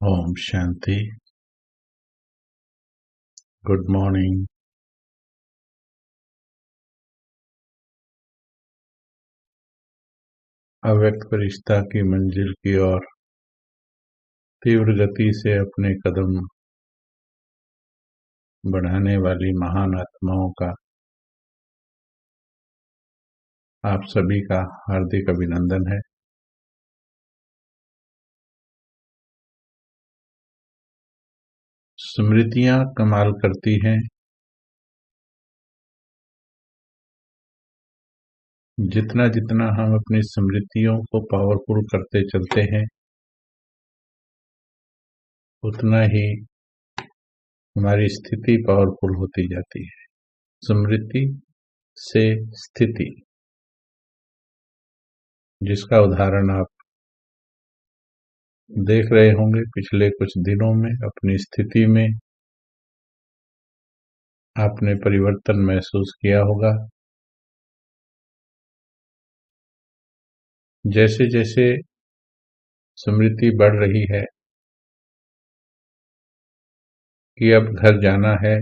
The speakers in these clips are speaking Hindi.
ओम शांति। Good morning. अव्यक्त फरिश्ता की मंजिल की ओर तीव्र गति से अपने कदम बढ़ाने वाली महान आत्माओं का आप सभी का हार्दिक अभिनंदन है। स्मृतियां कमाल करती हैं। जितना जितना हम अपनी स्मृतियों को पावरफुल करते चलते हैं, उतना ही हमारी स्थिति पावरफुल होती जाती है। स्मृति से स्थिति, जिसका उदाहरण आप देख रहे होंगे पिछले कुछ दिनों में। अपनी स्थिति में आपने परिवर्तन महसूस किया होगा। जैसे जैसे स्मृति बढ़ रही है कि अब घर जाना है,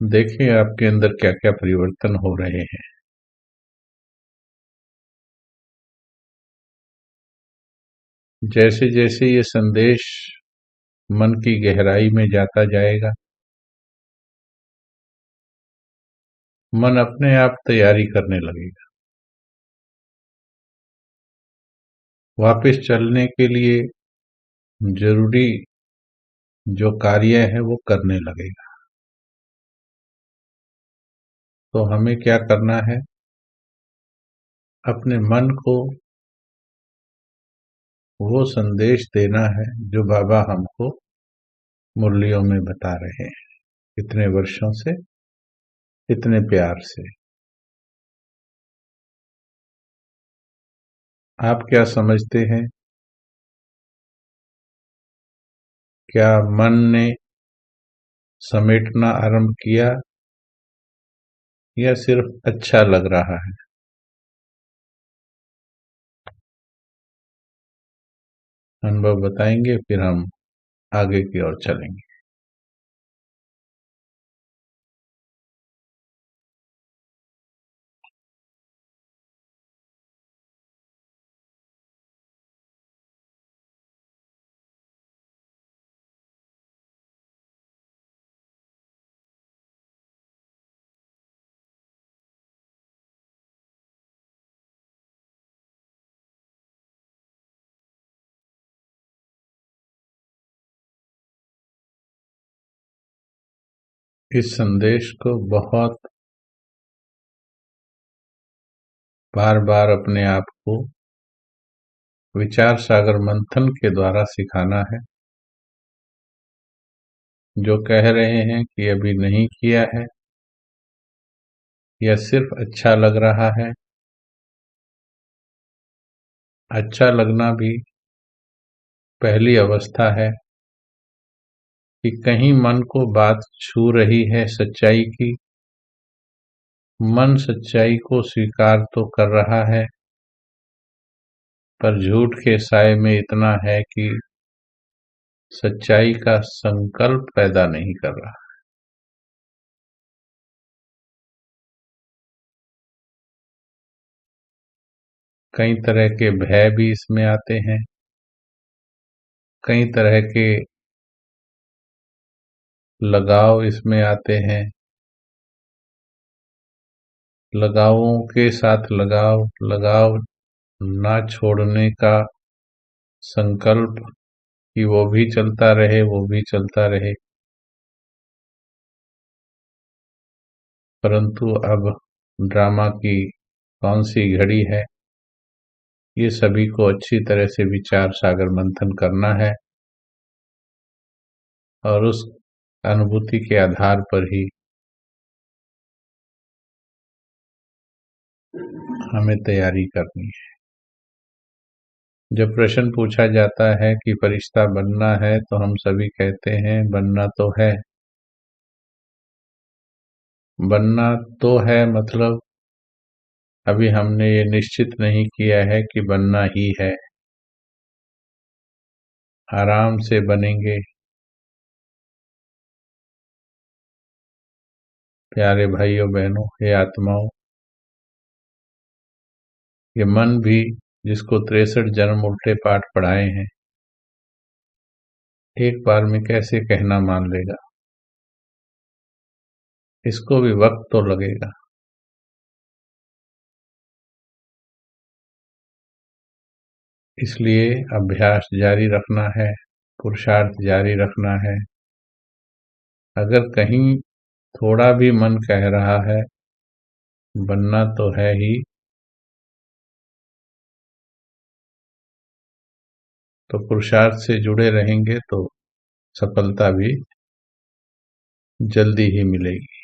देखिए आपके अंदर क्या क्या परिवर्तन हो रहे हैं। जैसे जैसे ये संदेश मन की गहराई में जाता जाएगा, मन अपने आप तैयारी करने लगेगा, वापस चलने के लिए जरूरी जो कार्य है वो करने लगेगा। तो हमें क्या करना है? अपने मन को वो संदेश देना है जो बाबा हमको मुरलियों में बता रहे हैं, इतने वर्षों से, इतने प्यार से। आप क्या समझते हैं? क्या मन ने समेटना आरंभ किया या सिर्फ अच्छा लग रहा है? अनुभव बताएंगे, फिर हम आगे की ओर चलेंगे। इस संदेश को बहुत बार बार अपने आप को विचार सागर मंथन के द्वारा सिखाना है। जो कह रहे हैं कि अभी नहीं किया है या सिर्फ अच्छा लग रहा है, अच्छा लगना भी पहली अवस्था है कि कहीं मन को बात छू रही है सच्चाई की। मन सच्चाई को स्वीकार तो कर रहा है, पर झूठ के साए में इतना है कि सच्चाई का संकल्प पैदा नहीं कर रहा। कई तरह के भय भी इसमें आते हैं, कई तरह के लगाव इसमें आते हैं। लगावों के साथ लगाव, लगाव ना छोड़ने का संकल्प कि वो भी चलता रहे, वो भी चलता रहे। परंतु अब ड्रामा की कौन सी घड़ी है, ये सभी को अच्छी तरह से विचार सागर मंथन करना है और उस अनुभूति के आधार पर ही हमें तैयारी करनी है। जब प्रश्न पूछा जाता है कि फरिश्ता बनना है, तो हम सभी कहते हैं बनना तो है। बनना तो है मतलब अभी हमने ये निश्चित नहीं किया है कि बनना ही है। आराम से बनेंगे। प्यारे भाइयों बहनों, हे आत्माओं, ये मन भी जिसको 63 जन्म उल्टे पाठ पढ़ाए हैं, एक बार में कैसे कहना मान लेगा? इसको भी वक्त तो लगेगा। इसलिए अभ्यास जारी रखना है, पुरुषार्थ जारी रखना है। अगर कहीं थोड़ा भी मन कह रहा है बनना तो है ही, तो पुरुषार्थ से जुड़े रहेंगे तो सफलता भी जल्दी ही मिलेगी।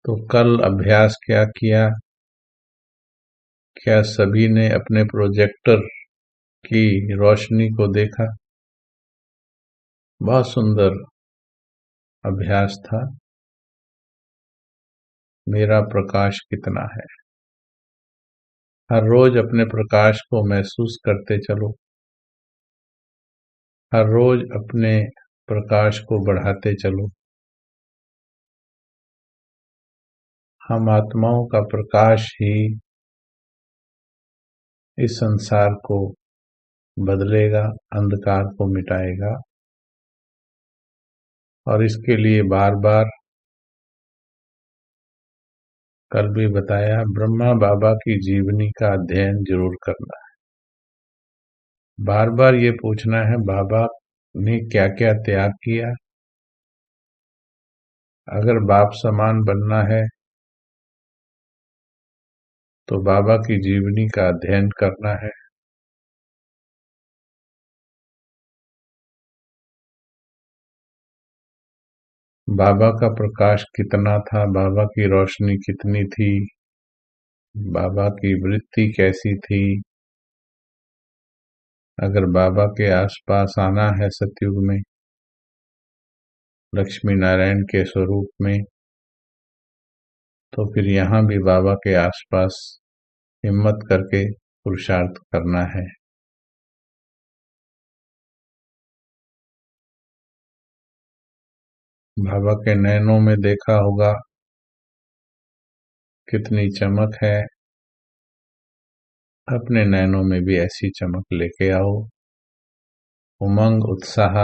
तो कल अभ्यास क्या किया? क्या सभी ने अपने प्रोजेक्टर की रोशनी को देखा? बहुत सुंदर अभ्यास था। मेरा प्रकाश कितना है? हर रोज अपने प्रकाश को महसूस करते चलो। हर रोज अपने प्रकाश को बढ़ाते चलो। हम आत्माओं का प्रकाश ही इस संसार को बदलेगा, अंधकार को मिटाएगा। और इसके लिए बार बार, कल भी बताया, ब्रह्मा बाबा की जीवनी का अध्ययन जरूर करना है। बार बार ये पूछना है, बाबा ने क्या क्या त्याग किया? अगर बाप समान बनना है तो बाबा की जीवनी का अध्ययन करना है। बाबा का प्रकाश कितना था, बाबा की रोशनी कितनी थी, बाबा की वृत्ति कैसी थी? अगर बाबा के आसपास आना है सतयुग में, लक्ष्मी नारायण के स्वरूप में, तो फिर यहाँ भी बाबा के आसपास हिम्मत करके पुरुषार्थ करना है। बाबा के नैनों में देखा होगा कितनी चमक है। अपने नैनों में भी ऐसी चमक लेके आओ, उमंग, उत्साह।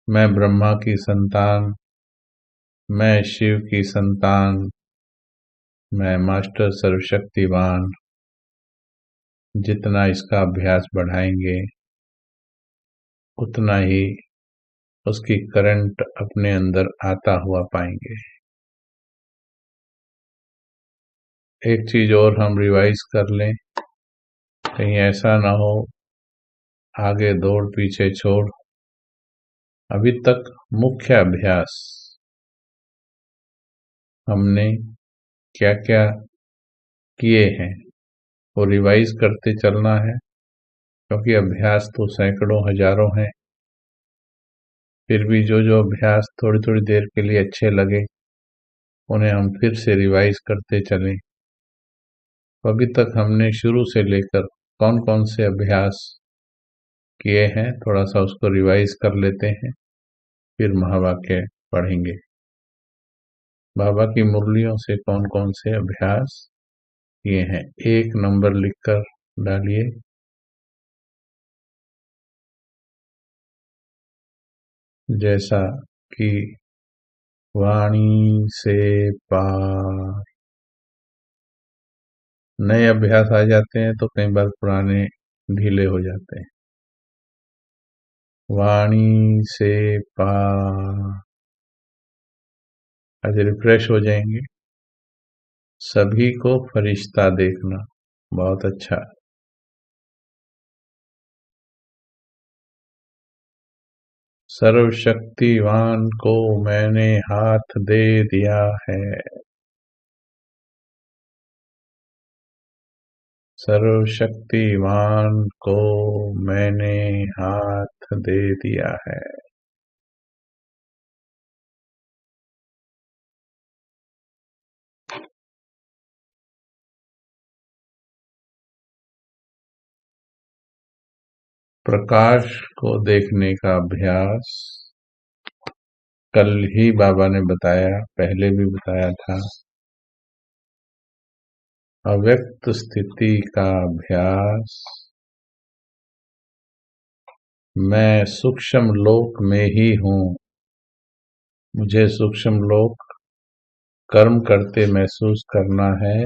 मैं ब्रह्मा की संतान, मैं शिव की संतान, मैं मास्टर सर्वशक्तिवान। जितना इसका अभ्यास बढ़ाएंगे उतना ही उसकी करंट अपने अंदर आता हुआ पाएंगे। एक चीज और हम रिवाइज कर लें, कहीं ऐसा ना हो आगे दौड़ पीछे छोड़। अभी तक मुख्य अभ्यास हमने क्या क्या किए हैं वो रिवाइज करते चलना है, क्योंकि अभ्यास तो सैकड़ों हजारों हैं। फिर भी जो जो अभ्यास थोड़ी थोड़ी देर के लिए अच्छे लगे उन्हें हम फिर से रिवाइज करते चलें। अभी तक हमने शुरू से लेकर कौन कौन से अभ्यास किए हैं, थोड़ा सा उसको रिवाइज कर लेते हैं, फिर महावाक्य पढ़ेंगे। बाबा की मुरलियों से कौन कौन से अभ्यास किए हैं, एक नंबर लिखकर डालिए। जैसा कि वाणी से पार। नए अभ्यास आ जाते हैं तो कई बार पुराने ढीले हो जाते हैं। वाणी से पार, आज रिफ्रेश हो जाएंगे। सभी को फरिश्ता देखना, बहुत अच्छा। सर्वशक्तिवान को मैंने हाथ दे दिया है। सर्वशक्तिवान को मैंने हाथ दे दिया है। प्रकाश को देखने का अभ्यास कल ही बाबा ने बताया, पहले भी बताया था। अव्यक्त स्थिति का अभ्यास मैं सूक्ष्म लोक में ही हूँ, मुझे सूक्ष्म लोक कर्म करते महसूस करना है,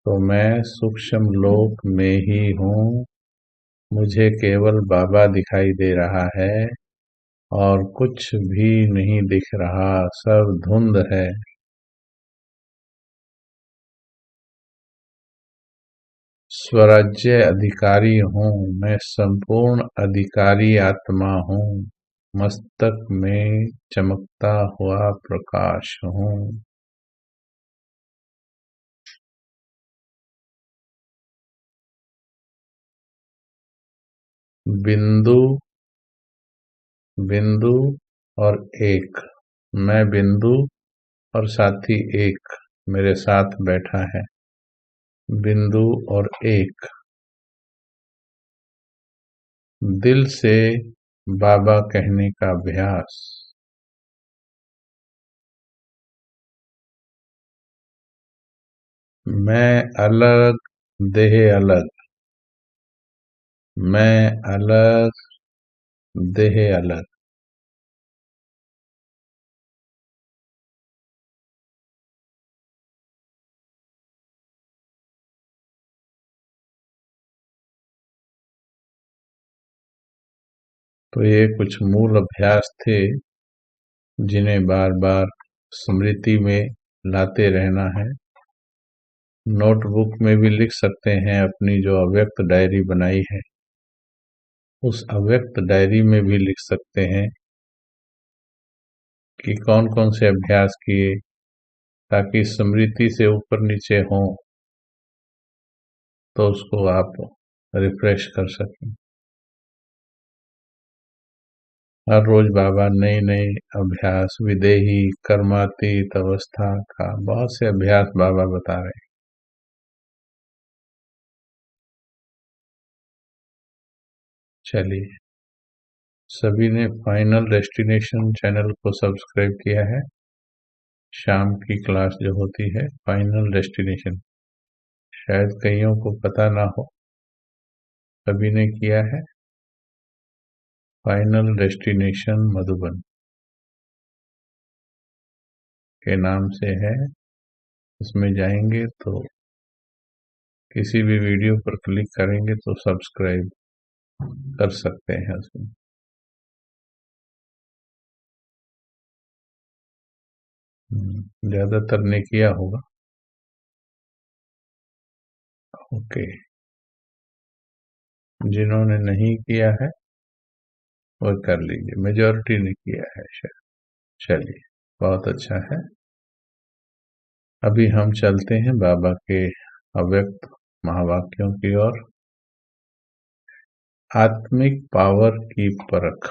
तो मैं सूक्ष्म लोक में ही हूँ, मुझे केवल बाबा दिखाई दे रहा है और कुछ भी नहीं दिख रहा, सब धुंध है। स्वराज्य अधिकारी हूँ, मैं संपूर्ण अधिकारी आत्मा हूँ, मस्तक में चमकता हुआ प्रकाश हूँ। बिंदु बिंदु और एक, मैं बिंदु और साथी एक मेरे साथ बैठा है। बिंदु और एक, दिल से बाबा कहने का अभ्यास। मैं अलग, देह अलग, मैं अलग, देह अलग। तो ये कुछ मूल अभ्यास थे जिन्हें बार बार स्मृति में लाते रहना है। नोटबुक में भी लिख सकते हैं, अपनी जो अव्यक्त डायरी बनाई है उस अव्यक्त डायरी में भी लिख सकते हैं कि कौन कौन से अभ्यास किए, ताकि स्मृति से ऊपर नीचे हो तो उसको आप रिफ्रेश कर सकें। हर रोज बाबा नए नए अभ्यास, विदेही, कर्मातीत अवस्था का बहुत से अभ्यास बाबा बता रहे हैं। चलिए, सभी ने फाइनल डेस्टिनेशन चैनल को सब्सक्राइब किया है। शाम की क्लास जो होती है फाइनल डेस्टिनेशन, शायद कईयों को पता ना हो, सभी ने किया है। फाइनल डेस्टिनेशन मधुबन के नाम से है। उसमें जाएंगे तो किसी भी वीडियो पर क्लिक करेंगे तो सब्सक्राइब कर सकते हैं उसमें। ज्यादातर ने किया होगा। ओके, जिन्होंने नहीं किया है वो कर लीजिए, मेजॉरिटी ने किया है शायद। चलिए, बहुत अच्छा है। अभी हम चलते हैं बाबा के अव्यक्त महावाक्यों की ओर। आत्मिक पावर की परख।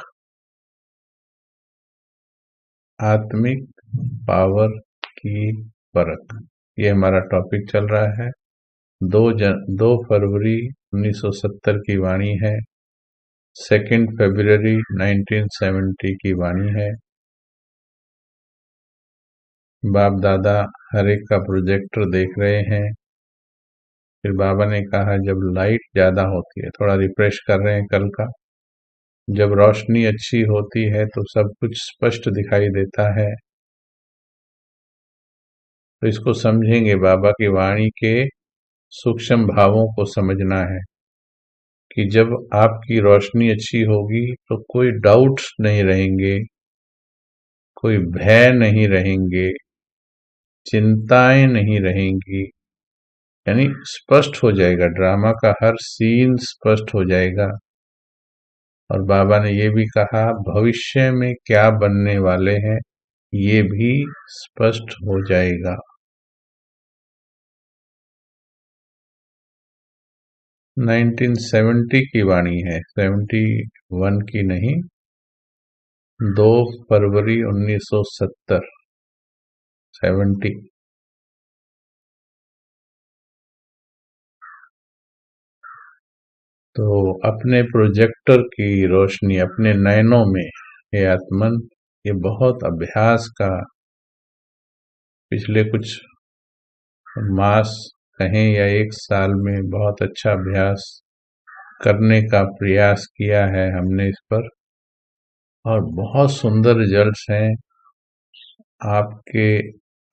आत्मिक पावर की परख, ये हमारा टॉपिक चल रहा है। 2 फरवरी 1970 की वाणी है। 2 फरवरी 1970 की वाणी है। बाप दादा हर एक का प्रोजेक्टर देख रहे हैं। फिर बाबा ने कहा जब लाइट ज्यादा होती है, थोड़ा रिफ्रेश कर रहे हैं कल का, जब रोशनी अच्छी होती है तो सब कुछ स्पष्ट दिखाई देता है। तो इसको समझेंगे, बाबा की वाणी के सूक्ष्म भावों को समझना है कि जब आपकी रोशनी अच्छी होगी तो कोई डाउट्स नहीं रहेंगे, कोई भय नहीं रहेंगे, चिंताएं नहीं रहेंगी, यानी स्पष्ट हो जाएगा, ड्रामा का हर सीन स्पष्ट हो जाएगा। और बाबा ने ये भी कहा भविष्य में क्या बनने वाले हैं ये भी स्पष्ट हो जाएगा। 1970 की वाणी है, 71 की नहीं। 2 फरवरी 1970, 70। तो अपने प्रोजेक्टर की रोशनी अपने नयनों में, हे आत्मन, ये बहुत अभ्यास का पिछले कुछ मास कहें या एक साल में बहुत अच्छा अभ्यास करने का प्रयास किया है हमने इस पर, और बहुत सुंदर रिजल्ट्स हैं आपके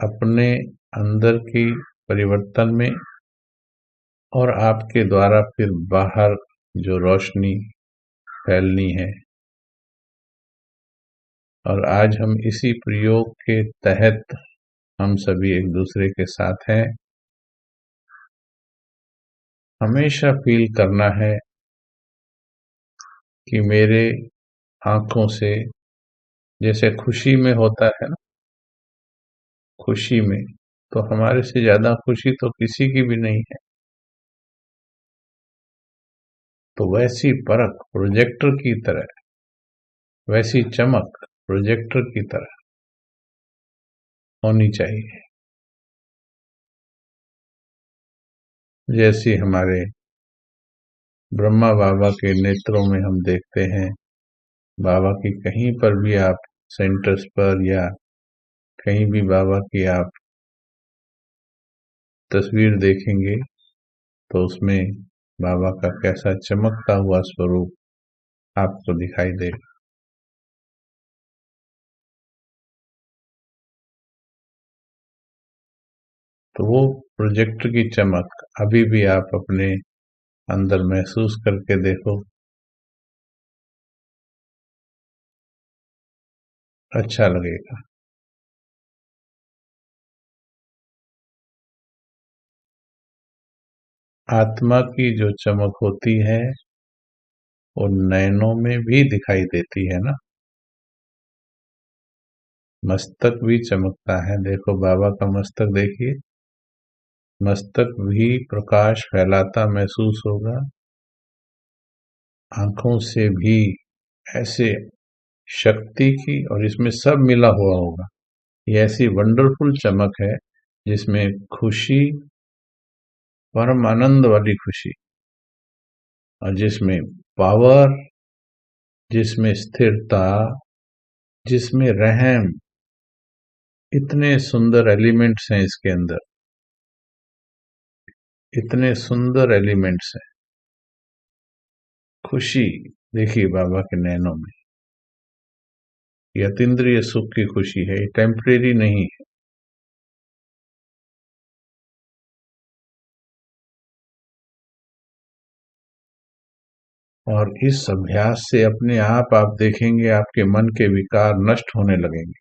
अपने अंदर की परिवर्तन में, और आपके द्वारा फिर बाहर जो रोशनी फैलनी है। और आज हम इसी प्रयोग के तहत हम सभी एक दूसरे के साथ हैं। हमेशा फील करना है कि मेरे आंखों से, जैसे खुशी में होता है ना, खुशी में तो हमारे से ज्यादा खुशी तो किसी की भी नहीं है, तो वैसी परख प्रोजेक्टर की तरह, वैसी चमक प्रोजेक्टर की तरह होनी चाहिए। जैसी हमारे ब्रह्मा बाबा के नेत्रों में हम देखते हैं, बाबा की कहीं पर भी आप सेंटर्स पर या कहीं भी बाबा की आप तस्वीर देखेंगे तो उसमें बाबा का कैसा चमकता हुआ स्वरूप आपको दिखाई देगा। तो वो प्रोजेक्टर की चमक अभी भी आप अपने अंदर महसूस करके देखो, अच्छा लगेगा। आत्मा की जो चमक होती है वो नयनों में भी दिखाई देती है ना। मस्तक भी चमकता है, देखो बाबा का मस्तक देखिए, मस्तक भी प्रकाश फैलाता महसूस होगा। आंखों से भी ऐसे शक्ति की, और इसमें सब मिला हुआ होगा। ये ऐसी वंडरफुल चमक है जिसमें खुशी, परम आनंद वाली खुशी, और जिसमें पावर, जिसमें स्थिरता, जिसमें रहम, इतने सुंदर एलिमेंट्स हैं इसके अंदर, इतने सुंदर एलिमेंट्स हैं। खुशी देखिए बाबा के नैनों में, ये अतीन्द्रिय सुख की खुशी है, ये टेम्परेरी नहीं है। और इस अभ्यास से अपने आप देखेंगे आपके मन के विकार नष्ट होने लगेंगे।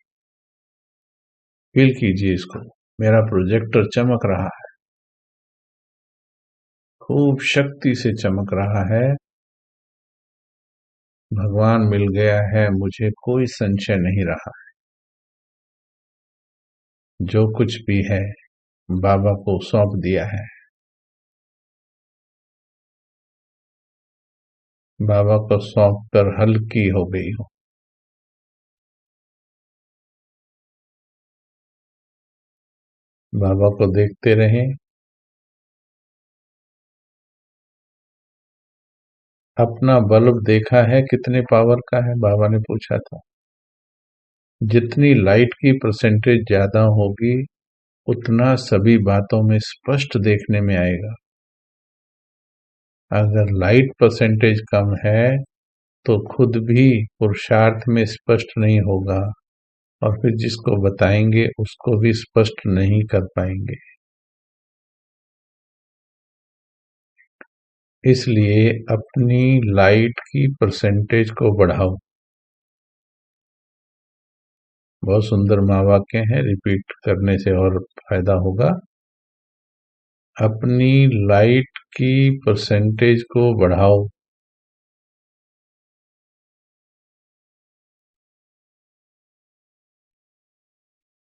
फील कीजिए इसको, मेरा प्रोजेक्टर चमक रहा है, खूब शक्ति से चमक रहा है। भगवान मिल गया है, मुझे कोई संशय नहीं रहा। जो कुछ भी है बाबा को सौंप दिया है, बाबा को सौंप कर हल्की हो गई हो। बाबा को देखते रहें। अपना बल्ब देखा है कितने पावर का है, बाबा ने पूछा था। जितनी लाइट की परसेंटेज ज्यादा होगी उतना सभी बातों में स्पष्ट देखने में आएगा। अगर लाइट परसेंटेज कम है तो खुद भी पुरुषार्थ में स्पष्ट नहीं होगा, और फिर जिसको बताएंगे उसको भी स्पष्ट नहीं कर पाएंगे। इसलिए अपनी लाइट की परसेंटेज को बढ़ाओ। बहुत सुंदर महावाक्य हैं, रिपीट करने से और फायदा होगा। अपनी लाइट की परसेंटेज को बढ़ाओ।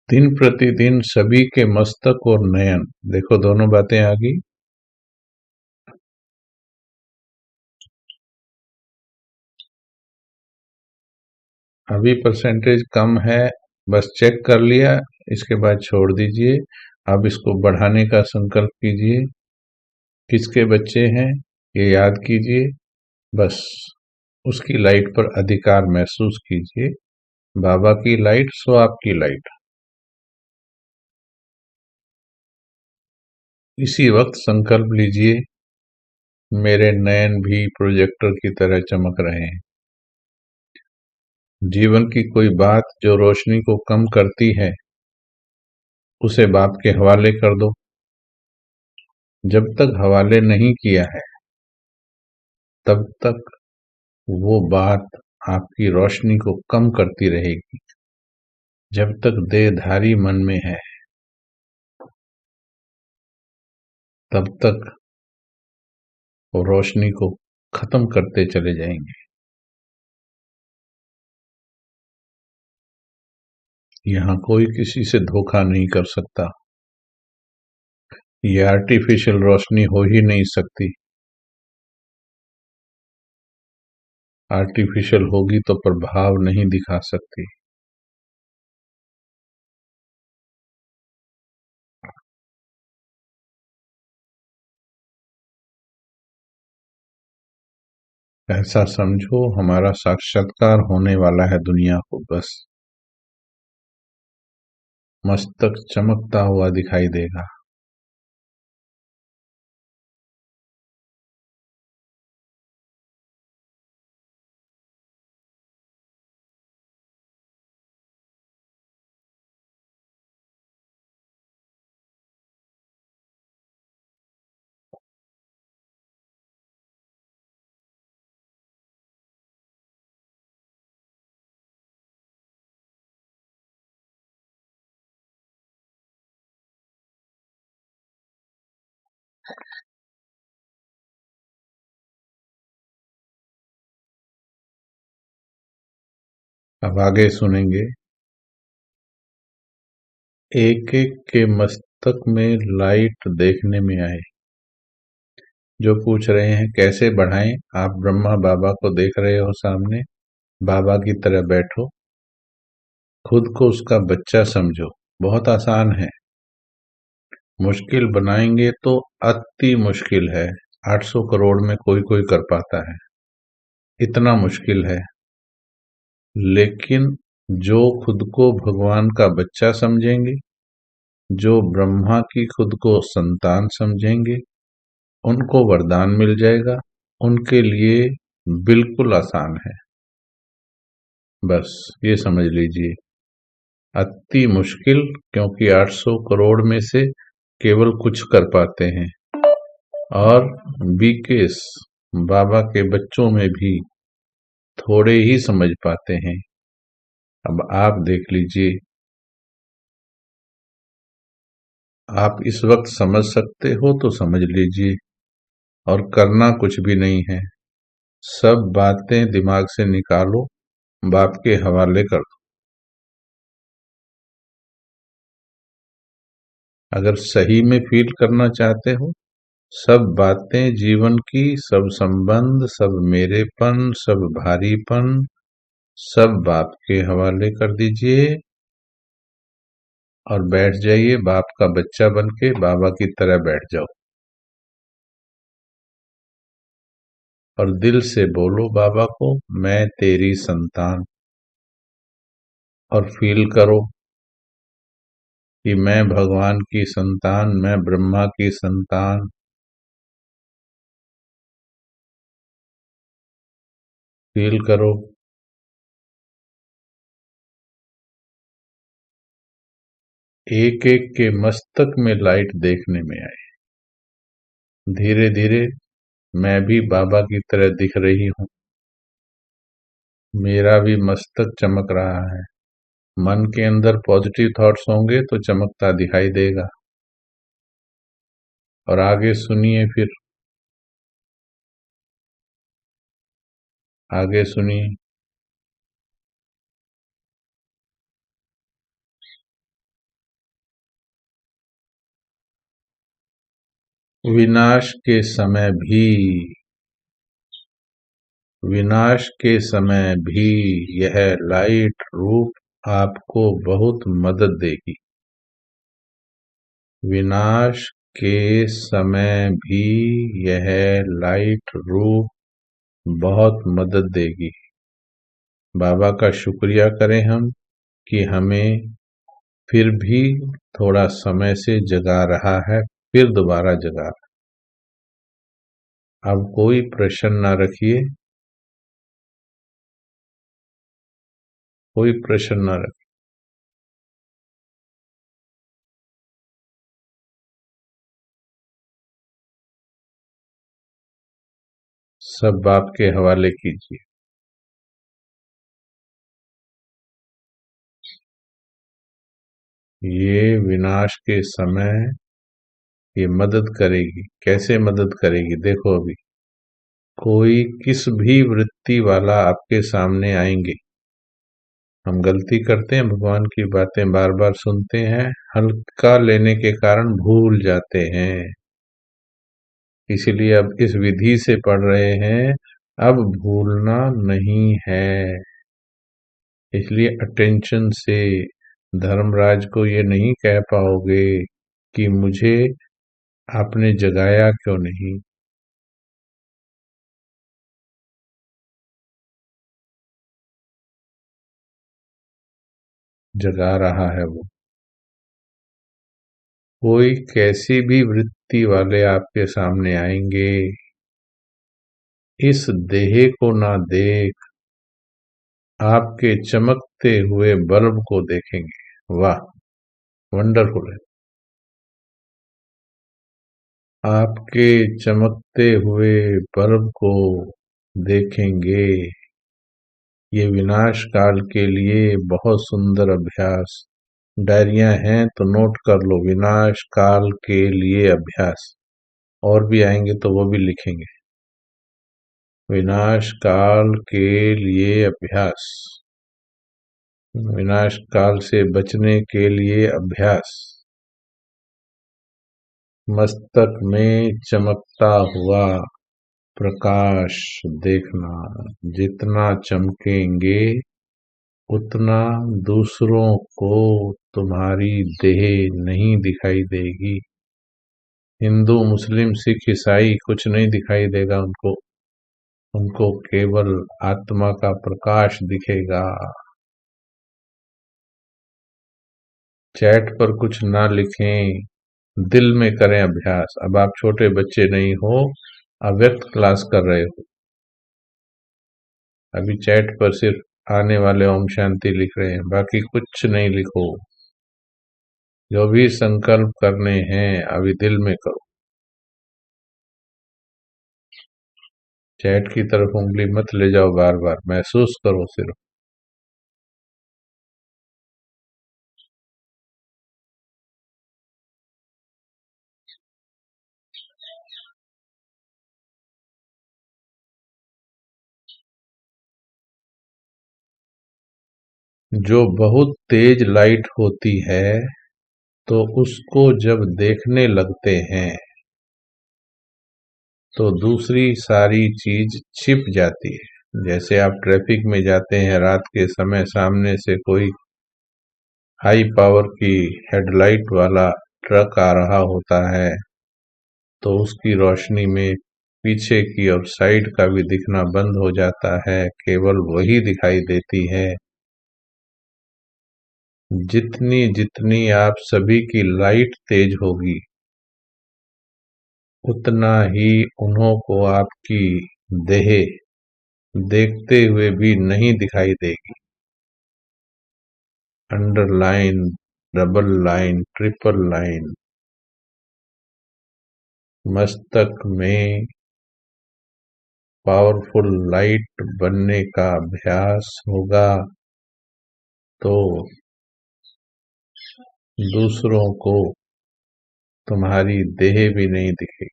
दिन प्रतिदिन सभी के मस्तक और नयन, देखो दोनों बातें आ गई। अभी परसेंटेज कम है, बस चेक कर लिया, इसके बाद छोड़ दीजिए। अब इसको बढ़ाने का संकल्प कीजिए। किसके बच्चे हैं ये याद कीजिए, बस उसकी लाइट पर अधिकार महसूस कीजिए। बाबा की लाइट सो आपकी लाइट। इसी वक्त संकल्प लीजिए, मेरे नयन भी प्रोजेक्टर की तरह चमक रहे हैं। जीवन की कोई बात जो रोशनी को कम करती है, उसे बाप के हवाले कर दो। जब तक हवाले नहीं किया है, तब तक वो बात आपकी रोशनी को कम करती रहेगी। जब तक देहधारी मन में है, तब तक वो रोशनी को खत्म करते चले जाएंगे। यहाँ कोई किसी से धोखा नहीं कर सकता। ये आर्टिफिशियल रोशनी हो ही नहीं सकती। आर्टिफिशियल होगी तो प्रभाव नहीं दिखा सकती। ऐसा समझो हमारा साक्षात्कार होने वाला है दुनिया को। बस मस्तक चमकता हुआ दिखाई देगा। अब आगे सुनेंगे। एक एक के मस्तक में लाइट देखने में आए। जो पूछ रहे हैं कैसे बढ़ाएं, आप ब्रह्मा बाबा को देख रहे हो सामने। बाबा की तरह बैठो, खुद को उसका बच्चा समझो। बहुत आसान है। मुश्किल बनाएंगे तो अति मुश्किल है। 800 करोड़ में कोई कोई कर पाता है। इतना मुश्किल है। लेकिन जो खुद को भगवान का बच्चा समझेंगे, जो ब्रह्मा की खुद को संतान समझेंगे, उनको वरदान मिल जाएगा। उनके लिए बिल्कुल आसान है। बस ये समझ लीजिए, अति मुश्किल, क्योंकि 800 करोड़ में से केवल कुछ कर पाते हैं। और बीकेस बाबा के बच्चों में भी थोड़े ही समझ पाते हैं। अब आप देख लीजिए, आप इस वक्त समझ सकते हो तो समझ लीजिए, और करना कुछ भी नहीं है। सब बातें दिमाग से निकालो, बाप के हवाले कर दो। अगर सही में फील करना चाहते हो, सब बातें जीवन की, सब संबंध, सब मेरेपन, सब भारीपन, सब बाप के हवाले कर दीजिए और बैठ जाइए। बाप का बच्चा बन के बाबा की तरह बैठ जाओ और दिल से बोलो बाबा को, मैं तेरी संतान। और फील करो कि मैं भगवान की संतान, मैं ब्रह्मा की संतान। फील करो। एक एक के मस्तक में लाइट देखने में आए। धीरे धीरे मैं भी बाबा की तरह दिख रही हूँ। मेरा भी मस्तक चमक रहा है। मन के अंदर पॉजिटिव थॉट्स होंगे तो चमकता दिखाई देगा। और आगे सुनिए, फिर आगे सुनिए। विनाश के समय भी, विनाश के समय भी यह लाइट रूप आपको बहुत मदद देगी। विनाश के समय भी यह लाइट रूप बहुत मदद देगी। बाबा का शुक्रिया करें हम कि हमें फिर भी थोड़ा समय से जगा रहा है, फिर दोबारा जगा रहा है। अब कोई प्रश्न ना रखिए, कोई प्रश्न ना रखिए। सब बाप के हवाले कीजिए। ये विनाश के समय ये मदद करेगी। कैसे मदद करेगी? देखो, अभी कोई किस भी वृत्ति वाला आपके सामने आएंगे, हम गलती करते हैं, भगवान की बातें बार बार सुनते हैं, हल्का लेने के कारण भूल जाते हैं। इसीलिए अब इस विधि से पढ़ रहे हैं, अब भूलना नहीं है। इसलिए अटेंशन से धर्मराज को ये नहीं कह पाओगे कि मुझे आपने जगाया क्यों नहीं। जगा रहा है वो। कोई कैसी भी वृत्ति वाले आपके सामने आएंगे, इस देह को ना देख, आपके चमकते हुए बल्ब को देखेंगे। वाह, वंडरफुल है। आपके चमकते हुए बल्ब को देखेंगे। ये विनाश काल के लिए बहुत सुंदर अभ्यास। डायरियां हैं तो नोट कर लो, विनाश काल के लिए अभ्यास। और भी आएंगे तो वो भी लिखेंगे। विनाश काल के लिए अभ्यास, विनाश काल से बचने के लिए अभ्यास। मस्तक में चमकता हुआ प्रकाश देखना। जितना चमकेंगे उतना दूसरों को तुम्हारी देह नहीं दिखाई देगी। हिंदू, मुस्लिम, सिख, ईसाई कुछ नहीं दिखाई देगा उनको। उनको केवल आत्मा का प्रकाश दिखेगा। चैट पर कुछ ना लिखें, दिल में करें अभ्यास। अब आप छोटे बच्चे नहीं हो, अव्यक्त क्लास कर रहे हो। अभी चैट पर सिर्फ आने वाले ओम शांति लिख रहे हैं, बाकी कुछ नहीं लिखो। जो भी संकल्प करने हैं अभी दिल में करो। चैट की तरफ उंगली मत ले जाओ, बार बार महसूस करो सिर्फ। जो बहुत तेज लाइट होती है तो उसको जब देखने लगते हैं तो दूसरी सारी चीज छिप जाती है। जैसे आप ट्रैफिक में जाते हैं रात के समय, सामने से कोई हाई पावर की हेडलाइट वाला ट्रक आ रहा होता है, तो उसकी रोशनी में पीछे की और साइड का भी दिखना बंद हो जाता है, केवल वही दिखाई देती है। जितनी जितनी आप सभी की लाइट तेज होगी, उतना ही उन्हों को आपकी देह देखते हुए भी नहीं दिखाई देगी। Underline, double line, triple line. मस्तक में पावरफुल लाइट बनने का अभ्यास होगा तो दूसरों को तुम्हारी देह भी नहीं दिखेगी।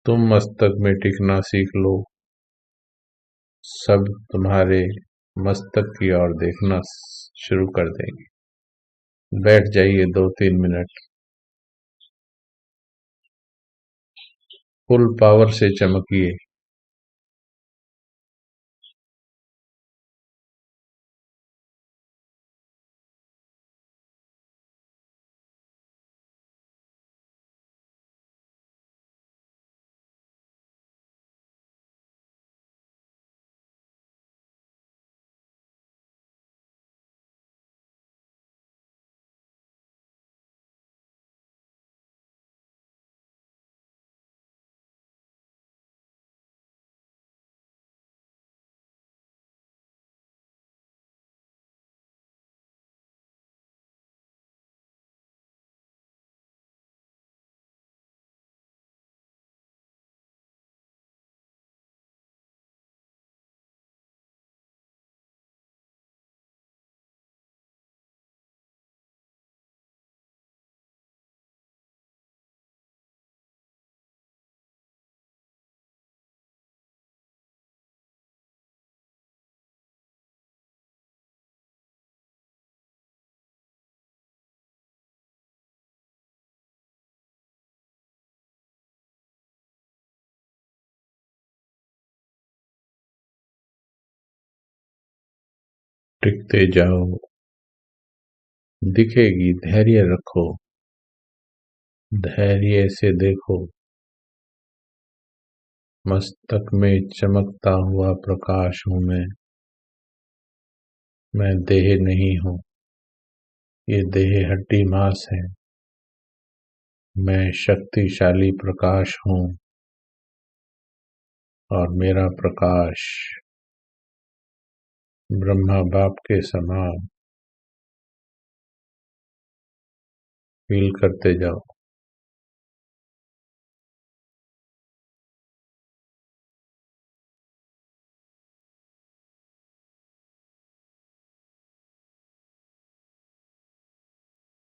तुम मस्तक में टिकना सीख लो, सब तुम्हारे मस्तक की ओर देखना शुरू कर देंगे। बैठ जाइए 2-3 मिनट, फुल पावर से चमकिए। टिकते जाओ, दिखेगी, धैर्य रखो, धैर्य से देखो। मस्तक में चमकता हुआ प्रकाश हूँ मैं देह नहीं हूँ, ये देह हड्डी मांस है। मैं शक्तिशाली प्रकाश हूँ और मेरा प्रकाश ब्रह्मा बाप के समान। फील करते जाओ।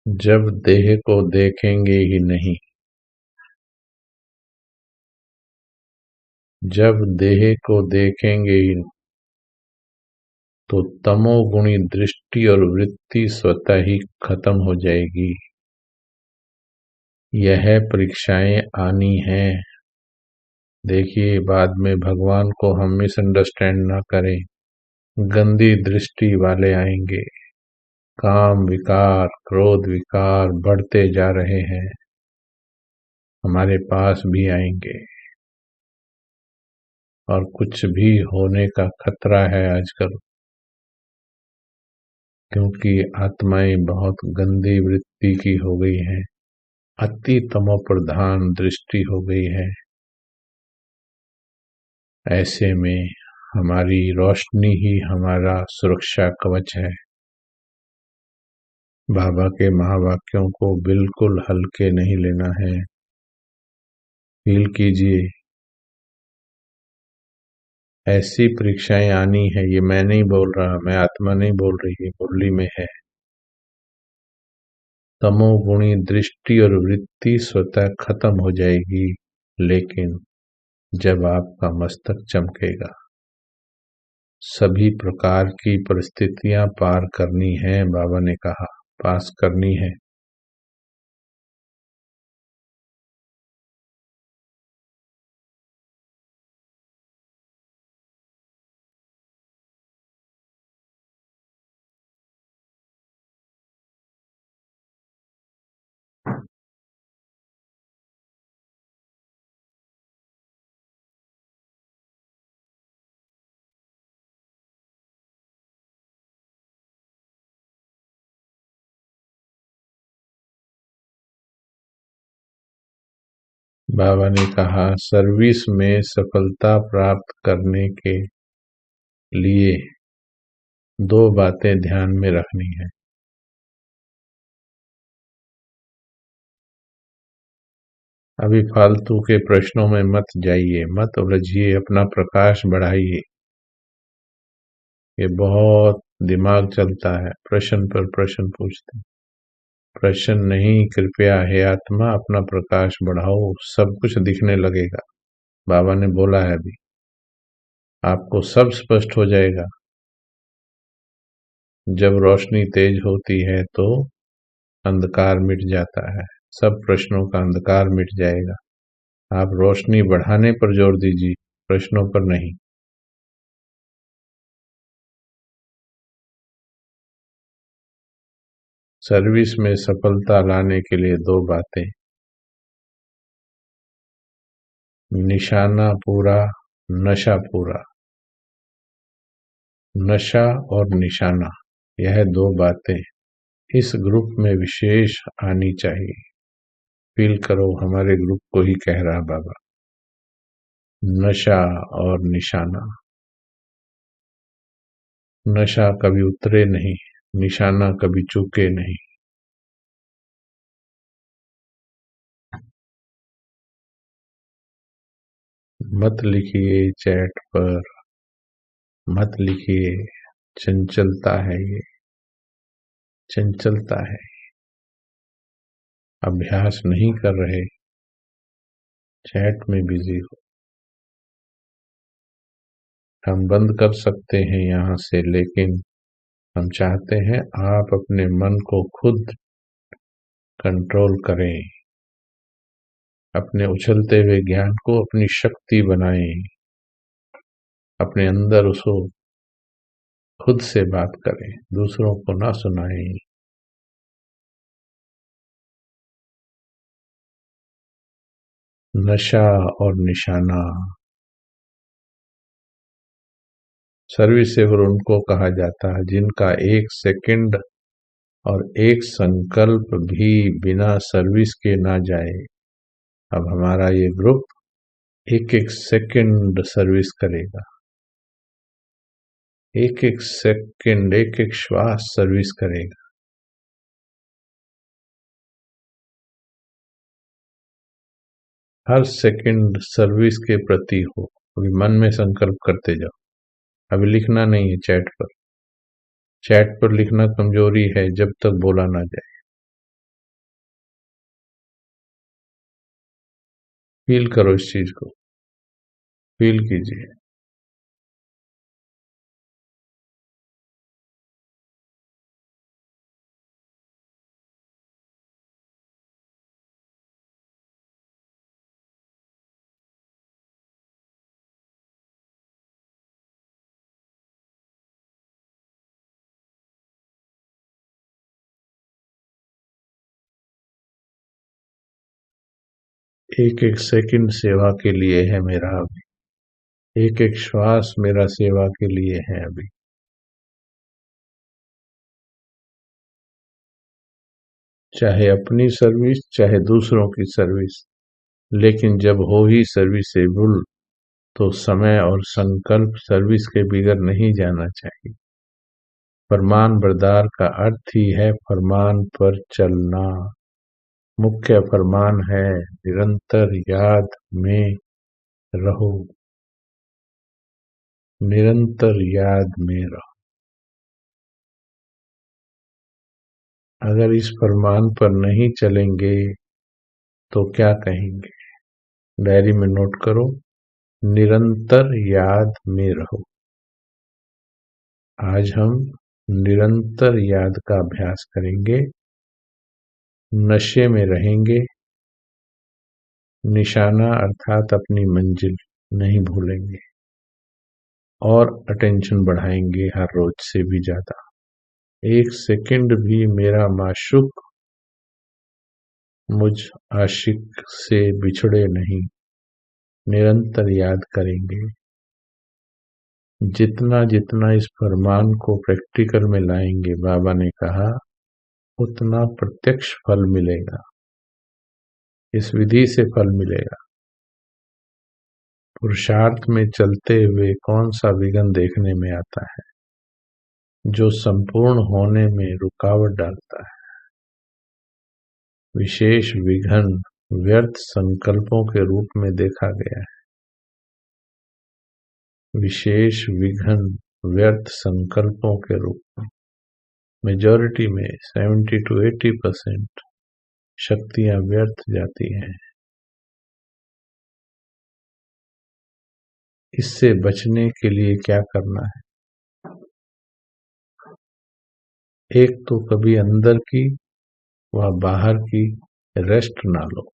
जब देह को देखेंगे ही नहीं, जब देह को देखेंगे ही तो तमोगुणी दृष्टि और वृत्ति स्वतः ही खत्म हो जाएगी। यह परीक्षाएं आनी हैं। देखिए, बाद में भगवान को हम मिसअंडरस्टैंड ना करें। गंदी दृष्टि वाले आएंगे, काम विकार, क्रोध विकार बढ़ते जा रहे हैं, हमारे पास भी आएंगे और कुछ भी होने का खतरा है आजकल, क्योंकि आत्माएं बहुत गंदी वृत्ति की हो गई हैं, अति तमोप्रधान दृष्टि हो गई है। ऐसे में हमारी रोशनी ही हमारा सुरक्षा कवच है। बाबा के महावाक्यों को बिल्कुल हल्के नहीं लेना है। फील कीजिए, ऐसी परीक्षाएं आनी है। ये मैं नहीं बोल रहा, मैं आत्मा नहीं बोल रही, है मुरली में है। तमोगुणी दृष्टि और वृत्ति स्वतः खत्म हो जाएगी, लेकिन जब आपका मस्तक चमकेगा। सभी प्रकार की परिस्थितियां पार करनी है, बाबा ने कहा, पास करनी है। बाबा ने कहा, सर्विस में सफलता प्राप्त करने के लिए दो बातें ध्यान में रखनी है। अभी फालतू के प्रश्नों में मत जाइए, मत उलझिए, अपना प्रकाश बढ़ाइए। ये बहुत दिमाग चलता है, प्रश्न पर प्रश्न पूछते हैं। प्रश्न नहीं, कृपया हे आत्मा अपना प्रकाश बढ़ाओ, सब कुछ दिखने लगेगा। बाबा ने बोला है अभी, आपको सब स्पष्ट हो जाएगा। जब रोशनी तेज होती है तो अंधकार मिट जाता है, सब प्रश्नों का अंधकार मिट जाएगा। आप रोशनी बढ़ाने पर जोर दीजिए, प्रश्नों पर नहीं। सर्विस में सफलता लाने के लिए दो बातें, निशाना पूरा, नशा पूरा। नशा और निशाना, यह दो बातें इस ग्रुप में विशेष आनी चाहिए। फील करो, हमारे ग्रुप को ही कह रहा बाबा, नशा और निशाना। नशा कभी उतरे नहीं, निशाना कभी चूके नहीं। मत लिखिए चैट पर, मत लिखिए, चंचलता है ये, चंचलता है। अभ्यास नहीं कर रहे, चैट में बिजी हो। हम बंद कर सकते हैं यहाँ से, लेकिन हम चाहते हैं आप अपने मन को खुद कंट्रोल करें, अपने उछलते हुए ज्ञान को अपनी शक्ति बनाएं, अपने अंदर उसको खुद से बात करें, दूसरों को ना सुनाएं। नशा और निशाना। सर्विसेवर उनको कहा जाता है जिनका 1 सेकंड और 1 संकल्प भी बिना सर्विस के ना जाए। अब हमारा ये ग्रुप 1-1 सेकंड सर्विस करेगा, 1-1 सेकंड, 1-1 श्वास सर्विस करेगा। हर सेकंड सर्विस के प्रति हो। अभी मन में संकल्प करते जाओ, अभी लिखना नहीं है चैट पर। चैट पर लिखना कमजोरी है जब तक बोला ना जाए। फील करो इस चीज को, फील कीजिए। एक एक सेकंड सेवा के लिए है मेरा अभी, एक एक श्वास मेरा सेवा के लिए है अभी। चाहे अपनी सर्विस चाहे दूसरों की सर्विस, लेकिन जब हो ही सर्विसेबल तो समय और संकल्प सर्विस के बिगड़ नहीं जाना चाहिए। फरमान बरदार का अर्थ ही है फरमान पर चलना। मुख्य फरमान है निरंतर याद में रहो, निरंतर याद में रहो। अगर इस फरमान पर नहीं चलेंगे तो क्या कहेंगे? डायरी में नोट करो, निरंतर याद में रहो। आज हम निरंतर याद का अभ्यास करेंगे, नशे में रहेंगे, निशाना अर्थात अपनी मंजिल नहीं भूलेंगे और अटेंशन बढ़ाएंगे हर रोज से भी ज्यादा। 1 सेकंड भी मेरा माशूक मुझ आशिक से बिछड़े नहीं, निरंतर याद करेंगे। जितना जितना इस फरमान को प्रैक्टिकल में लाएंगे, बाबा ने कहा, उतना प्रत्यक्ष फल मिलेगा। इस विधि से फल मिलेगा। पुरुषार्थ में चलते हुए कौन सा विघ्न देखने में आता है जो संपूर्ण होने में रुकावट डालता है? विशेष विघ्न व्यर्थ संकल्पों के रूप में देखा गया है। विशेष विघ्न व्यर्थ संकल्पों के रूप में मेजॉरिटी में 70 to 80% शक्तियां व्यर्थ जाती हैं। इससे बचने के लिए क्या करना है? एक तो कभी अंदर की व बाहर की रेस्ट ना लो।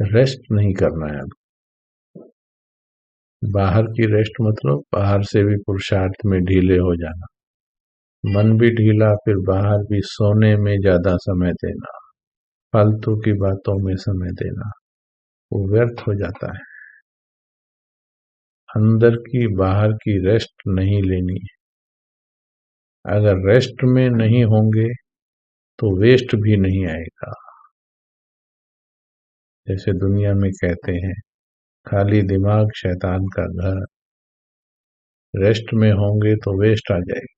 रेस्ट नहीं करना है। बाहर की रेस्ट मतलब बाहर से भी पुरुषार्थ में ढीले हो जाना, मन भी ढीला, फिर बाहर भी सोने में ज्यादा समय देना, फालतू की बातों में समय देना, वो व्यर्थ हो जाता है। अंदर की बाहर की रेस्ट नहीं लेनी है। अगर रेस्ट में नहीं होंगे तो वेस्ट भी नहीं आएगा। जैसे दुनिया में कहते हैं, खाली दिमाग शैतान का घर। रेस्ट में होंगे तो वेस्ट आ जाएगी।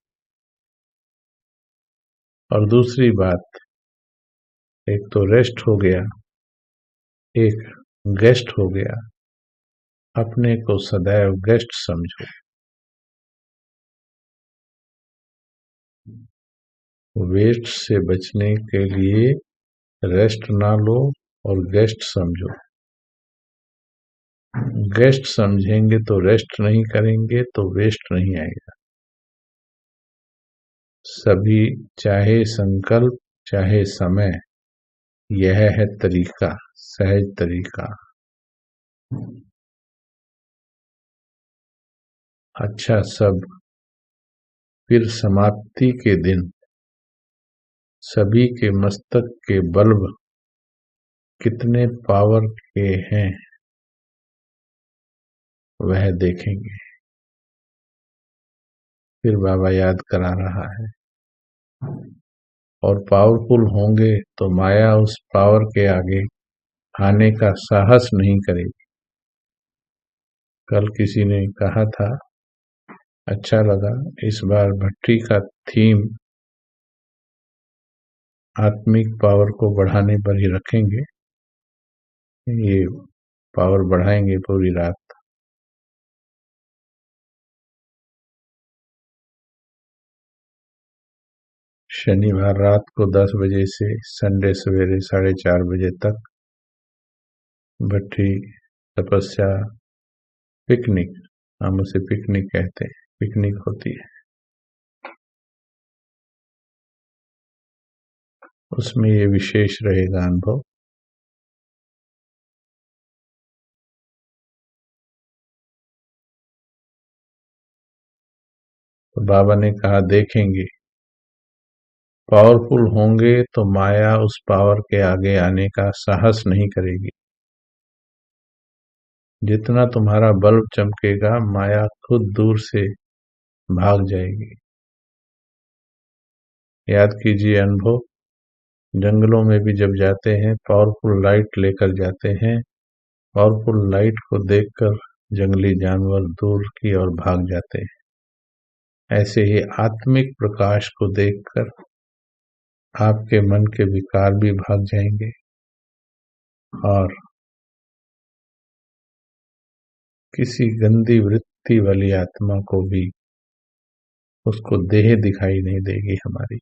और दूसरी बात, एक तो रेस्ट हो गया, एक गेस्ट हो गया। अपने को सदैव गेस्ट समझो। वेस्ट से बचने के लिए रेस्ट ना लो और गेस्ट समझो। गेस्ट समझेंगे तो रेस्ट नहीं करेंगे तो वेस्ट नहीं आएगा। सभी, चाहे संकल्प चाहे समय, यह है तरीका, सहज तरीका। अच्छा सब, फिर समाप्ति के दिन सभी के मस्तक के बल्ब कितने पावर के हैं वह देखेंगे। फिर बाबा याद करा रहा है, और पावरफुल होंगे तो माया उस पावर के आगे आने का साहस नहीं करेगी। कल किसी ने कहा था, अच्छा लगा, इस बार भट्टी का थीम आत्मिक पावर को बढ़ाने पर ही रखेंगे। ये पावर बढ़ाएंगे पूरी रात। शनिवार रात को 10 बजे से संडे सवेरे 4:30 बजे तक भट्टी तपस्या पिकनिक, हम उसे पिकनिक कहते हैं, पिकनिक होती है। उसमें ये विशेष रहेगा अनुभव। तो बाबा ने कहा देखेंगे, पावरफुल होंगे तो माया उस पावर के आगे आने का साहस नहीं करेगी। जितना तुम्हारा बल्ब चमकेगा माया खुद दूर से भाग जाएगी। याद कीजिए अनुभव, जंगलों में भी जब जाते हैं पावरफुल लाइट लेकर जाते हैं, पावरफुल लाइट को देखकर जंगली जानवर दूर की ओर भाग जाते हैं। ऐसे ही आत्मिक प्रकाश को देखकर आपके मन के विकार भी भाग जाएंगे और किसी गंदी वृत्ति वाली आत्मा को भी उसको देह दिखाई नहीं देगी। हमारी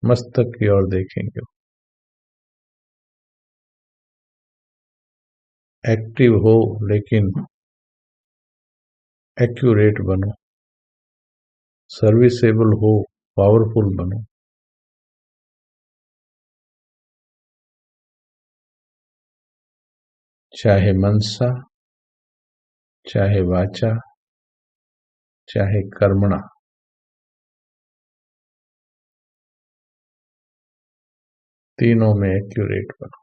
मस्तक की ओर देखेंगे। एक्टिव हो लेकिन एक्यूरेट बनो, सर्विसेबल हो, पावरफुल बनो। चाहे मनसा, चाहे वाचा, चाहे कर्मणा, तीनों में एक्यूरेट बनो।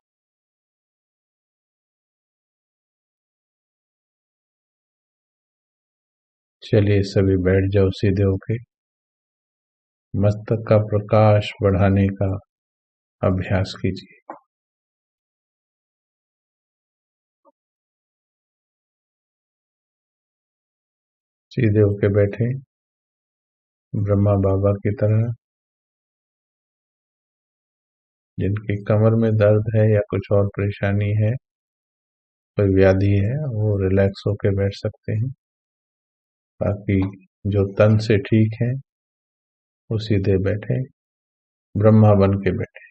चलिए सभी बैठ जाओ सीधे होके, मस्तक का प्रकाश बढ़ाने का अभ्यास कीजिए। सीधे होके बैठे ब्रह्मा बाबा की तरह। जिनकी कमर में दर्द है या कुछ और परेशानी है, कोई व्याधि है, वो रिलैक्स होके बैठ सकते हैं। बाकी जो तन से ठीक है वो सीधे बैठे, ब्रह्मा बन के बैठे।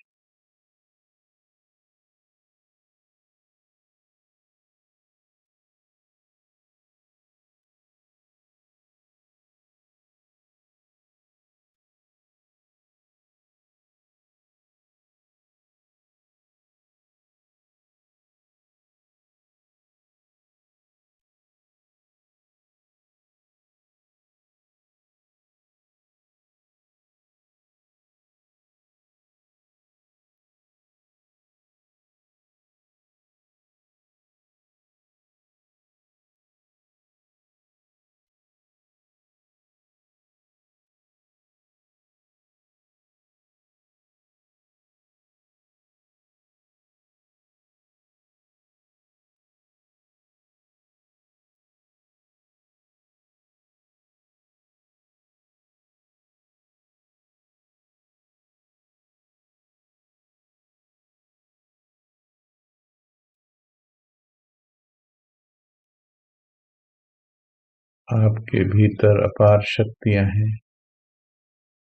आपके भीतर अपार शक्तियां हैं,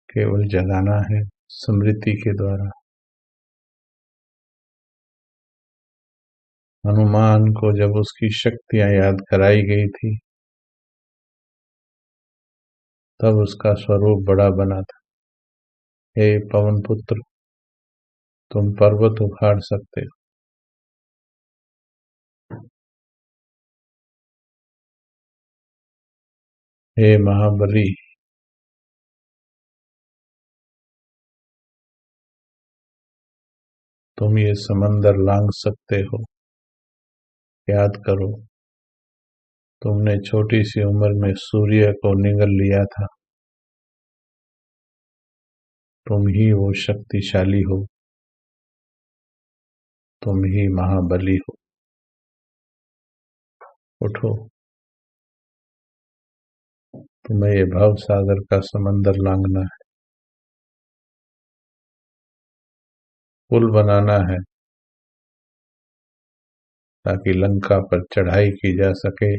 केवल जगाना है स्मृति के द्वारा। हनुमान को जब उसकी शक्तियां याद कराई गई थी तब उसका स्वरूप बड़ा बना था। हे पवन पुत्र, तुम पर्वत उखाड़ सकते हो। हे महाबली, तुम ये समंदर लांघ सकते हो। याद करो, तुमने छोटी सी उम्र में सूर्य को निगल लिया था। तुम ही वो शक्तिशाली हो, तुम ही महाबली हो। उठो, तुम्हें ये भव सागर का समंदर लांघना है। पुल बनाना है ताकि लंका पर चढ़ाई की जा सके,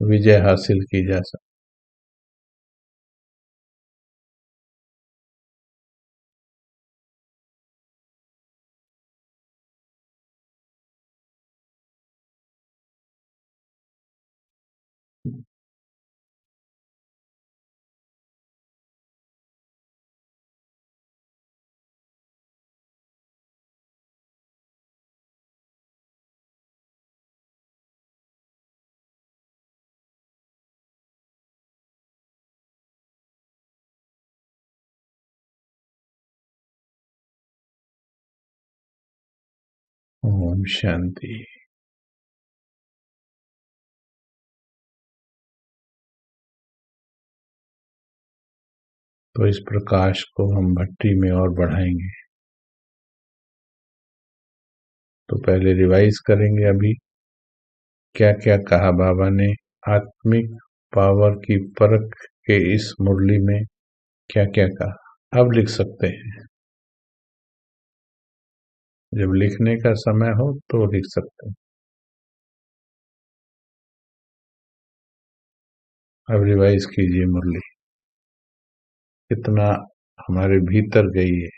विजय हासिल की जा सके। ओम शांति। तो इस प्रकाश को हम भट्टी में और बढ़ाएंगे। तो पहले रिवाइज करेंगे अभी क्या क्या कहा बाबा ने। आत्मिक पावर की परख के इस मुरली में क्या क्या कहा, अब लिख सकते हैं। जब लिखने का समय हो तो लिख सकते हैं। अब रिवाइज कीजिए मुरली, कितना हमारे भीतर गई है।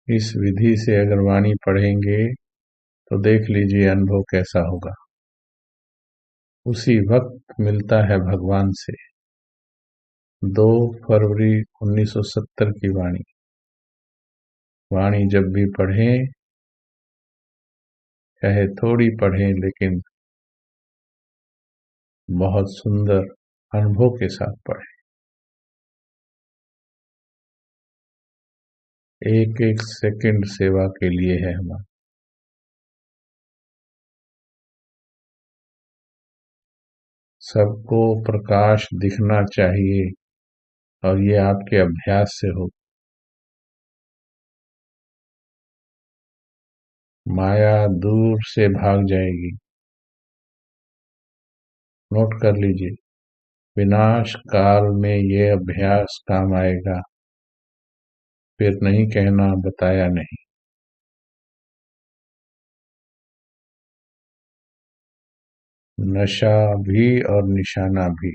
इस विधि से अगर वाणी पढ़ेंगे तो देख लीजिए अनुभव कैसा होगा। उसी वक्त मिलता है भगवान से। 2 फरवरी 1970 की वाणी। वाणी जब भी पढ़ें, चाहे थोड़ी पढ़ें, लेकिन बहुत सुंदर अनुभव के साथ पढ़ें। एक एक सेकंड सेवा के लिए है हमारा। सबको प्रकाश दिखना चाहिए और ये आपके अभ्यास से हो। माया दूर से भाग जाएगी। नोट कर लीजिए, विनाश काल में ये अभ्यास काम आएगा। फिर नहीं कहना बताया नहीं। नशा भी और निशाना भी।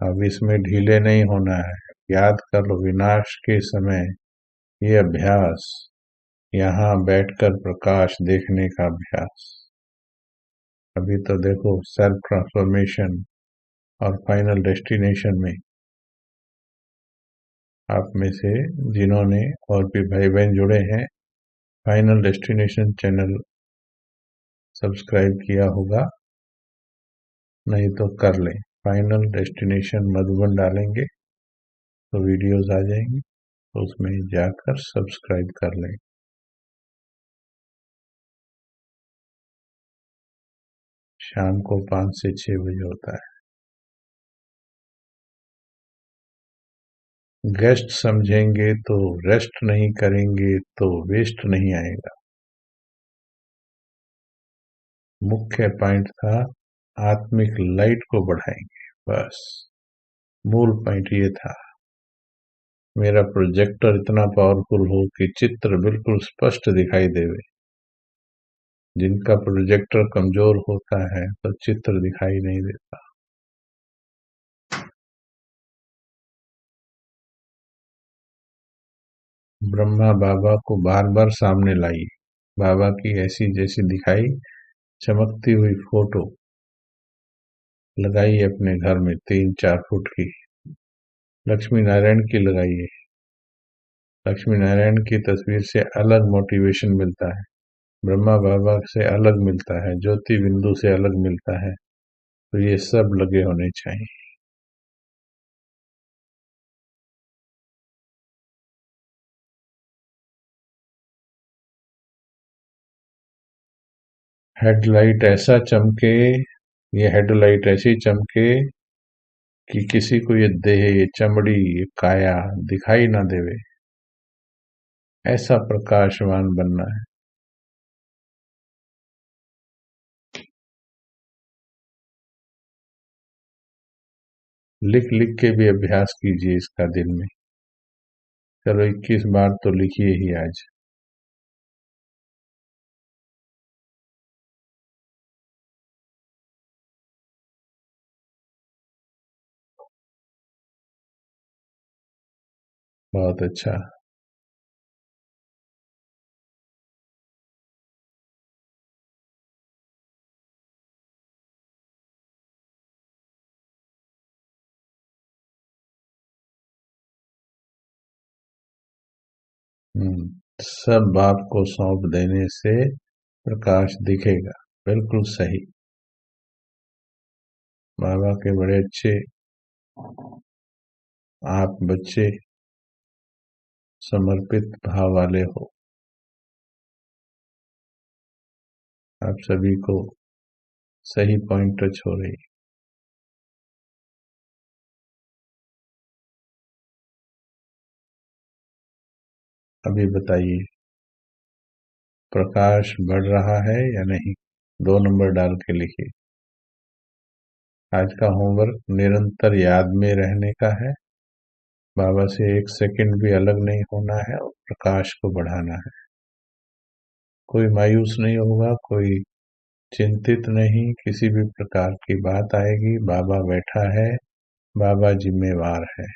अब इसमें ढीले नहीं होना है। याद कर लो, विनाश के समय ये अभ्यास, यहाँ बैठकर प्रकाश देखने का अभ्यास। अभी तो देखो सेल्फ ट्रांसफॉर्मेशन और फाइनल डेस्टिनेशन में आप में से जिन्होंने और भी भाई बहन जुड़े हैं, फाइनल डेस्टिनेशन चैनल सब्सक्राइब किया होगा, नहीं तो कर लें। फाइनल डेस्टिनेशन मधुबन डालेंगे तो वीडियोस आ जाएंगी, तो उसमें जाकर सब्सक्राइब कर लें। शाम को 5 से 6 बजे होता है। गेस्ट समझेंगे तो रेस्ट नहीं करेंगे तो वेस्ट नहीं आएगा। मुख्य पॉइंट था आत्मिक लाइट को बढ़ाएंगे, बस मूल पॉइंट ये था। मेरा प्रोजेक्टर इतना पावरफुल हो कि चित्र बिल्कुल स्पष्ट दिखाई देवे। जिनका प्रोजेक्टर कमजोर होता है तो चित्र दिखाई नहीं देता। ब्रह्मा बाबा को बार बार सामने लाई। बाबा की ऐसी जैसी दिखाई चमकती हुई फोटो लगाई अपने घर में 3-4 फुट की। लक्ष्मी नारायण की लगाइए। लक्ष्मी नारायण की तस्वीर से अलग मोटिवेशन मिलता है, ब्रह्मा बाबा से अलग मिलता है, ज्योति बिंदु से अलग मिलता है। तो ये सब लगे होने चाहिए। हेडलाइट ऐसा चमके, ये हेडलाइट ऐसी चमके कि किसी को ये देह, ये चमड़ी, ये काया दिखाई ना देवे। ऐसा प्रकाशवान बनना है। लिख लिख के भी अभ्यास कीजिए इसका दिन में। चलो 21 बार तो लिखिए ही आज। बहुत अच्छा। सब बाप को सौंप देने से प्रकाश दिखेगा। बिल्कुल सही। बाबा के बड़े अच्छे आप बच्चे समर्पित भाव वाले हो। आप सभी को सही पॉइंट टच हो रही। अभी बताइए, प्रकाश बढ़ रहा है या नहीं? 2 नंबर डाल के लिखिए। आज का होमवर्क निरंतर याद में रहने का है, बाबा से 1 सेकंड भी अलग नहीं होना है और प्रकाश को बढ़ाना है। कोई मायूस नहीं होगा, कोई चिंतित नहीं। किसी भी प्रकार की बात आएगी, बाबा बैठा है, बाबा जिम्मेवार है।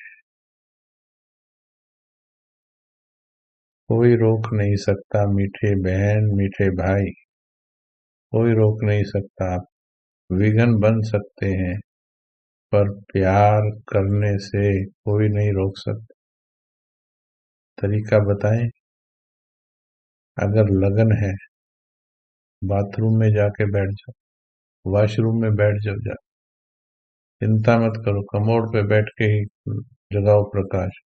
कोई रोक नहीं सकता मीठे बहन, मीठे भाई, कोई रोक नहीं सकता। आप विघन बन सकते हैं, पर प्यार करने से कोई नहीं रोक सकता। तरीका बताएं? अगर लगन है, बाथरूम में जाके बैठ जाओ, वॉशरूम में बैठ जाओ, चिंता मत करो, कमोड पे बैठ के ही जगाओ प्रकाश।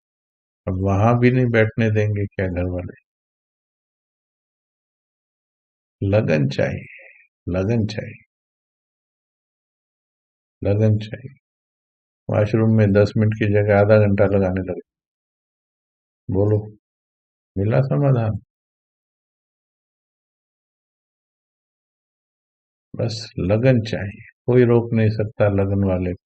अब वहां भी नहीं बैठने देंगे क्या घर वाले? लगन चाहिए, लगन चाहिए, लगन चाहिए। वॉशरूम में 10 मिनट की जगह आधा घंटा लगाने लगे। बोलो, मिला समाधान? बस लगन चाहिए, कोई रोक नहीं सकता लगन वाले को।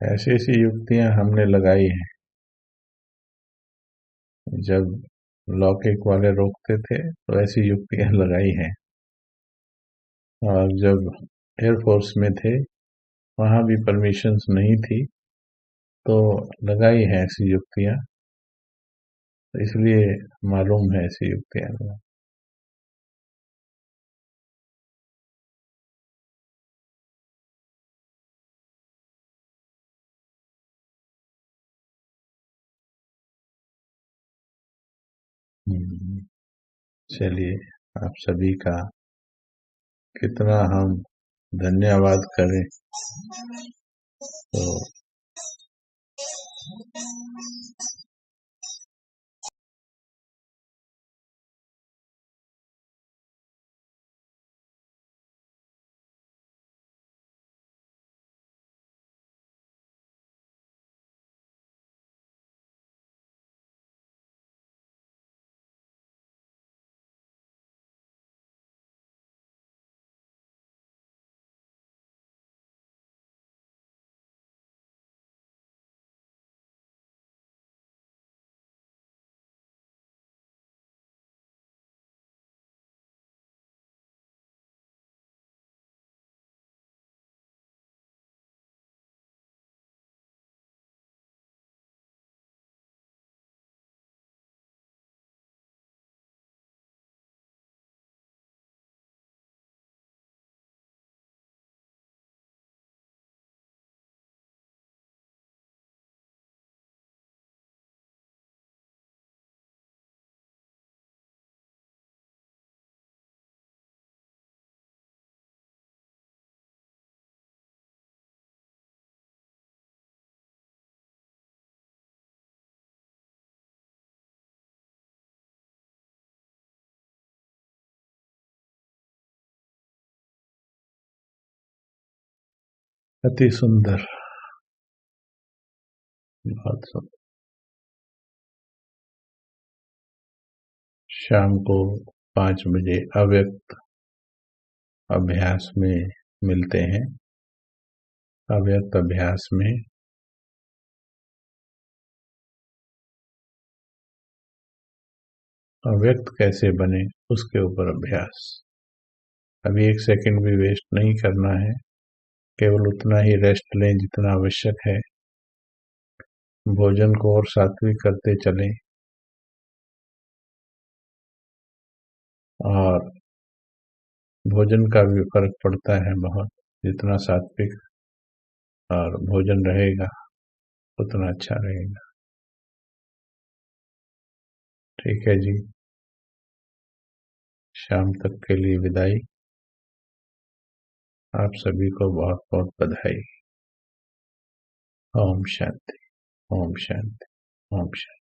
ऐसी ऐसी युक्तियां हमने लगाई हैं। जब लौकिक वाले रोकते थे तो ऐसी युक्तियां लगाई हैं, और जब एयरफोर्स में थे वहां भी परमिशंस नहीं थी तो लगाई हैं ऐसी युक्तियां। तो इसलिए मालूम है ऐसी युक्तियां। हम्म, चलिए, आप सभी का कितना हम धन्यवाद करें। तो अति सुंदर, बहुत सुंदर। शाम को 5 बजे अव्यक्त अभ्यास में मिलते हैं। अव्यक्त अभ्यास में अव्यक्त कैसे बने उसके ऊपर अभ्यास। अभी 1 सेकंड भी वेस्ट नहीं करना है, केवल उतना ही रेस्ट लें जितना आवश्यक है। भोजन को और सात्विक करते चलें और भोजन का भी फर्क पड़ता है बहुत। जितना सात्विक और भोजन रहेगा उतना अच्छा रहेगा। ठीक है जी, शाम तक के लिए विदाई। आप सभी को बहुत बहुत बधाई। ओम शांति, ओम शांति, ओम शांति।